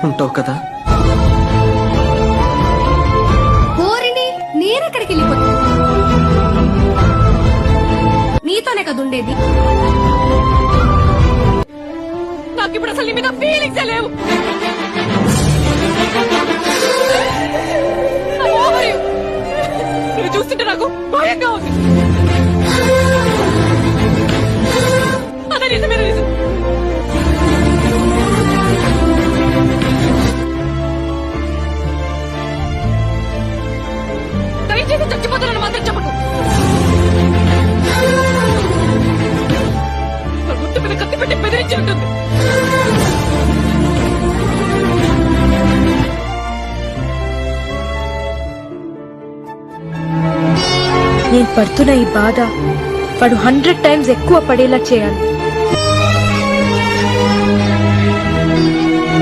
ఉంటావు కదా? కోరిని నేనెక్కడికి వెళ్ళిపోతా? నీతోనే కదా ఉండేది. నాకు ఇప్పుడు అసలు నీ మీద ఫీలింగ్స్ లేవు. నువ్వు చూస్తుంటే నాకు భయంగా ఉంది. అదే నిజమైన నిజం. దయచేసి చచ్చిపోతానని మాత్రం చెప్పకు. గుర్తు మీద కత్తి పెట్టి బెదిరించి ఉంటుంది. నేను పడుతున్న ఈ బాధ వాడు 100 times ఎక్కువ పడేలా చేయాలి.